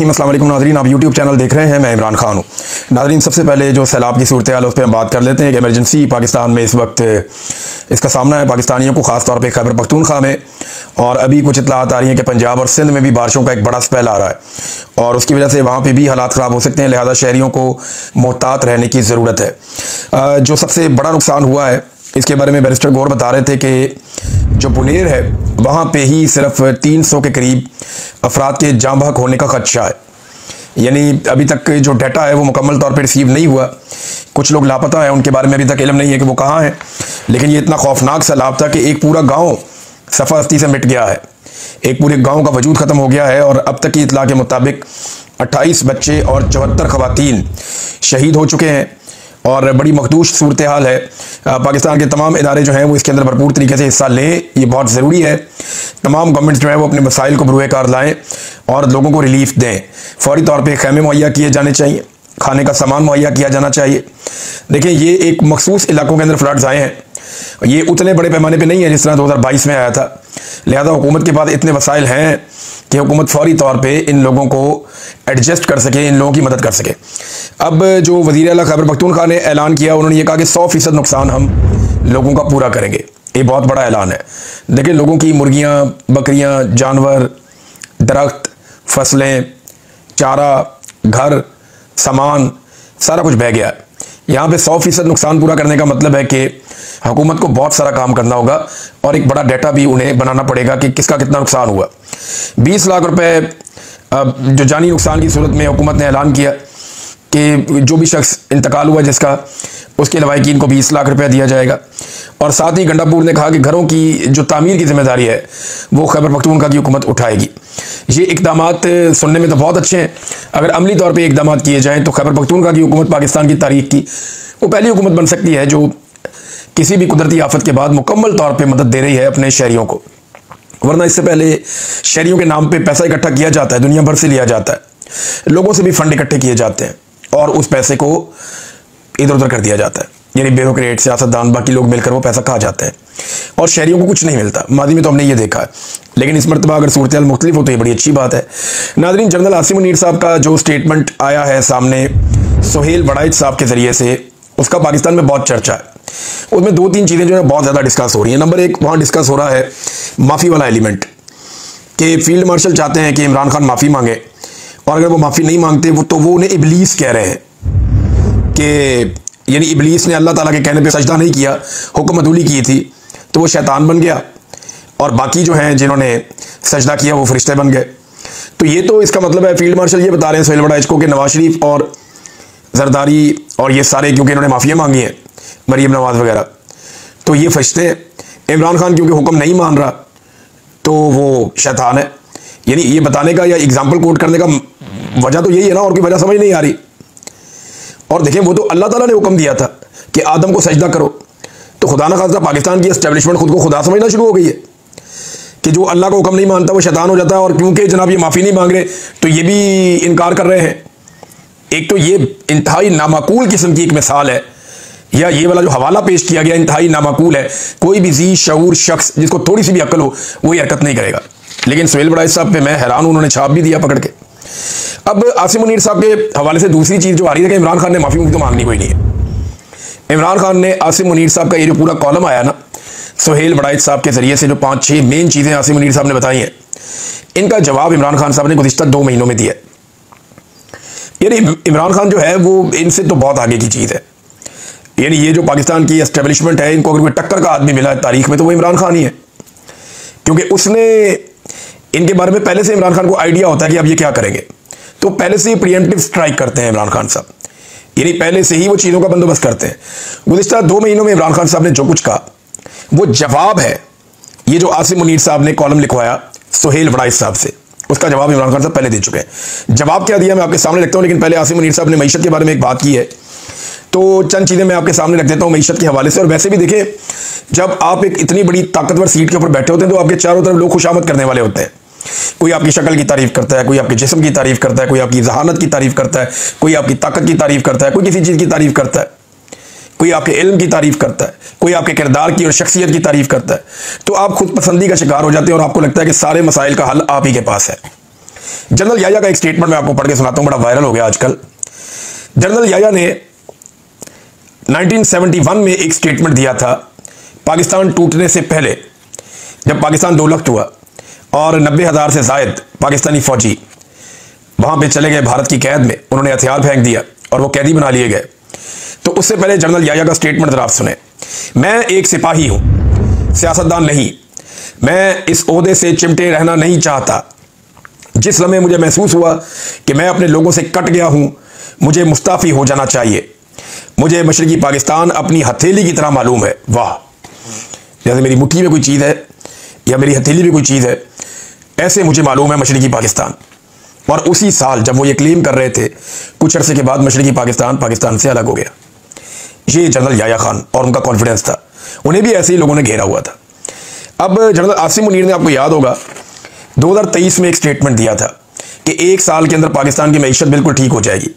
रहीम। अस्सलाम वालेकुम नाज़रीन, आप यूट्यूब चैनल देख रहे हैं, मैं इमरान खान हूँ। नाज़रीन, सबसे पहले जो सैलाब की सूरत हाल है उस पर हम बात कर लेते हैं। एक एमरजेंसी पाकिस्तान में इस वक्त इसका सामना है पाकिस्तानियों को, ख़ास तौर पे खैबर पख्तूनख्वा में। और अभी कुछ इत्तलात आ रही हैं कि पंजाब और सिंध में भी बारिशों का एक बड़ा स्पेल आ रहा है और उसकी वजह से वहाँ पर भी हालात ख़राब हो सकते हैं। लिहाजा शहरियों को मोहतात रहने की ज़रूरत है। जो सबसे बड़ा नुकसान हुआ है इसके बारे में बैरिस्टर गौर बता रहे थे कि जो बुनेर है वहाँ पे ही सिर्फ 300 के करीब अफराद के जाँ बहक होने का खदशा है। यानी अभी तक जो डाटा है वो मुकम्मल तौर पे रिसीव नहीं हुआ। कुछ लोग लापता हैं, उनके बारे में अभी तक इल्म नहीं है कि वो कहाँ हैं। लेकिन ये इतना खौफनाक सैलाब था कि एक पूरा गाँव सफ़ास्ती से मिट गया है, एक पूरे गाँव का वजूद ख़त्म हो गया है। और अब तक की इतला के मुताबिक 28 बच्चे और 74 ख़वातीन शहीद हो चुके हैं और बड़ी मखदूश सूरत हाल है। पाकिस्तान के तमाम इदारे जो हैं वो इसके अंदर भरपूर तरीके से हिस्सा लें, ये बहुत ज़रूरी है। तमाम गवर्नमेंट्स जो है वो अपने मसाइल को बरूए कार लाएँ और लोगों को रिलीफ दें। फौरी तौर पे खैमे मुहैया किए जाने चाहिए, खाने का सामान मुहैया किया जाना चाहिए। देखिए, ये एक मखसूस इलाकों के अंदर फ्लड्स आए हैं, ये उतने बड़े पैमाने पर नहीं है जिस तरह 2022 में आया था। लिहाजा हुकूमत के पास इतने वसाइल हैं कि हुकूमत फौरी तौर पे इन लोगों को एडजस्ट कर सके, इन लोगों की मदद कर सके। अब जो वज़ीर आला खैबर पख्तूनख्वा ने ऐलान किया, उन्होंने ये कहा कि 100% नुकसान हम लोगों का पूरा करेंगे। ये बहुत बड़ा ऐलान है। देखिए, लोगों की मुर्गियाँ, बकरियाँ, जानवर, दरख्त, फसलें, चारा, घर, सामान, सारा कुछ बह गया है। यहाँ पे 100% नुकसान पूरा करने का मतलब है कि हुकूमत को बहुत सारा काम करना होगा और एक बड़ा डाटा भी उन्हें बनाना पड़ेगा कि किसका कितना नुकसान हुआ। 20 लाख रुपए जो जानी नुकसान की सूरत में हुकूमत ने ऐलान किया कि जो भी शख्स इंतकाल हुआ जिसका, उसके लवाहिकीन को 20 लाख रुपया दिया जाएगा। और साथ ही गंडापुर ने कहा कि घरों की जो तामीर की जिम्मेदारी है वो खैबर पख्तूनख्वा की हुकूमत उठाएगी। ये इकदामात सुनने में तो बहुत अच्छे हैं, अगर अमली तौर पे इकदामात किए जाएँ तो खैबर पख्तूनख्वा की हुकूमत पाकिस्तान की तारीख की वो पहली हुकूमत बन सकती है जो किसी भी कुदरती आफत के बाद मुकम्मल तौर पे मदद दे रही है अपने शहरियों को। वरना इससे पहले शहरियों के नाम पे पैसा इकट्ठा किया जाता है, दुनिया भर से लिया जाता है, लोगों से भी फंड इकट्ठे किए जाते हैं और उस पैसे को इधर उधर कर दिया जाता है। यानी ब्यूरोक्रेट, सियासतदान, बाकी लोग मिलकर वो पैसा खा जाते हैं और शहरियों को कुछ नहीं मिलता। माजी में तो हमने ये देखा है, लेकिन इस मरतबा अगर सूरत हाल मुख्तलिफ हो तो ये बड़ी अच्छी बात है। नाज़रीन, जनरल आसिम मुनीर साहब का जो स्टेटमेंट आया है सामने सुहेल वड़ाइच साहब के ज़रिए से, उसका पाकिस्तान में बहुत चर्चा है। उसमें 2-3 चीज़ें जो है बहुत ज़्यादा डिस्कस हो रही हैं। नंबर 1, वहाँ डिस्कस हो रहा है माफ़ी वाला एलिमेंट कि फील्ड मार्शल चाहते हैं कि इमरान खान माफ़ी मांगे और अगर वो माफ़ी नहीं मांगते तो वो उन्हें इबलीस कह रहे हैं कि यानी इबलीस ने अल्लाह ताला के कहने पे सजदा नहीं किया, हुक्म अदूली की थी तो वो शैतान बन गया और बाकी जो हैं जिन्होंने सजदा किया वो फरिश्ते बन गए। तो ये तो इसका मतलब है, फील्ड मार्शल ये बता रहे हैं सुहेल वड़ाइच को कि नवाज शरीफ और जरदारी और ये सारे क्योंकि इन्होंने माफ़ियाँ मांगी हैं, मरीम नवाज वगैरह, तो ये फरिश्ते हैं। इमरान खान क्योंकि हुक्म नहीं मान रहा तो वो शैतान है। यानी ये बताने का या एग्जाम्पल कोट करने का वजह तो यही है ना, और कोई वजह समझ नहीं आ रही। और देखिए, वो तो अल्लाह ताला ने हुक्म दिया था कि आदम को सजदा करो, तो खुदा न खास्ता पाकिस्तान की एस्टेब्लिशमेंट खुद को खुदा समझना शुरू हो गई है कि जो अल्लाह का हुक्म नहीं मानता वो शैतान हो जाता है। और क्योंकि जनाब ये माफ़ी नहीं मांग रहे तो ये भी इनकार कर रहे हैं। एक तो ये इंतहाई नामाकूल किस्म की एक मिसाल है, या ये वाला जो हवाला पेश किया गया इंतहाई नामाकूल है। कोई भी जी शऊर शख्स जिसको थोड़ी सी भी अक्ल हो वो ये हरकत नहीं करेगा। लेकिन सुहेल वड़ाइच साहब पे मैं हैरान हूँ, उन्होंने छाप भी दिया पकड़ के। अब आसिम मुनीर साहब के हवाले से दूसरी चीज़ जो आ रही है कि इमरान खान ने माफ़ी उनकी तो मांगनी कोई नहीं है। इमरान खान ने आसिम मुनीर साहब का ये जो पूरा कॉलम आया ना सुहेल वड़ाइच साहब के ज़रिए से, जो 5-6 मेन चीज़ें आसिम मुनीर साहब ने बताई हैं, इनका जवाब इमरान खान साहब ने गुज़िश्ता 2 महीनों में दिया। यानी इमरान खान जो है वो इनसे तो बहुत आगे की चीज़ है। यानी ये जो पाकिस्तान की एस्टेब्लिशमेंट है, इनको अगर कोई टक्कर का आदमी मिला है तारीख में तो वो इमरान खान ही है, क्योंकि उसने इनके बारे में पहले से इमरान खान को आइडिया होता है कि अब ये क्या करेंगे, तो पहले से ही प्रीएम्प्टिव स्ट्राइक करते हैं इमरान खान साहब। यानी पहले से ही वो चीज़ों का बंदोबस्त करते हैं। गुज़िश्ता 2 महीनों में इमरान खान साहब ने जो कुछ कहा वो जवाब है। ये जो आसिम मुनीर साहब ने कॉलम लिखवाया सुहेल वड़ाइच साहब से, उसका जवाब इमरान खान साहब पहले दे चुके हैं। जवाब क्या दिया मैं आपके सामने रखता हूँ, लेकिन पहले आसिम मुनीर साहब ने मईशत के बारे में एक बात की है तो चंद चीज़ें मैं आपके सामने रख देता हूँ मईशत के हवाले से। और वैसे भी देखें, जब आप एक इतनी बड़ी ताकतवर सीट के ऊपर बैठे होते हैं तो आपके चारों तरफ लोग खुशामद करने वाले होते हैं। कोई आपकी शक्ल की तारीफ करता है, कोई आपके जिस्म की तारीफ करता है, कोई आपकी जहानत की तारीफ करता है, कोई आपकी ताकत की तारीफ करता है, कोई किसी चीज़ की तारीफ करता है, कोई आपके इल्म की तारीफ करता है, कोई आपके किरदार की और शख्सियत की तारीफ करता है। तो आप खुद पसंदी का शिकार हो जाते हैं और आपको लगता है कि सारे मसाइल का हल आप ही के पास है। जनरल याया का एक स्टेटमेंट मैं आपको पढ़ के सुनाता हूं, बड़ा वायरल हो गया आजकल। जनरल याया ने 1971 में एक स्टेटमेंट दिया था, पाकिस्तान टूटने से पहले, जब पाकिस्तान दो लख्त हुआ और 90,000 से जायद पाकिस्तानी फौजी वहां पे चले गए भारत की कैद में, उन्होंने हथियार फेंक दिया और वो कैदी बना लिए गए। तो उससे पहले जनरल याया का स्टेटमेंट जरा आप सुने। मैं एक सिपाही हूं, सियासतदान नहीं। मैं इस ओहदे से चिमटे रहना नहीं चाहता। जिस लम्हे मुझे महसूस हुआ कि मैं अपने लोगों से कट गया हूं, मुझे मुस्ताफी हो जाना चाहिए। मुझे मशरकी पाकिस्तान अपनी हथेली की तरह मालूम है। वाह, जैसे मेरी मुट्ठी में कोई चीज़ है या मेरी हथेली में कोई चीज़ है, ऐसे मुझे मालूम है मशरकी पाकिस्तान। और उसी साल जब वो ये क्लेम कर रहे थे, कुछ अरसे के बाद मशरकी पाकिस्तान पाकिस्तान से अलग हो गया। ये जनरल याया खान और उनका कॉन्फिडेंस था, उन्हें भी ऐसे ही लोगों ने घेरा हुआ था। अब जनरल आसिम मुनीर ने, आपको याद होगा, 2023 में एक स्टेटमेंट दिया था कि 1 साल के अंदर पाकिस्तान की मईशत बिल्कुल ठीक हो जाएगी।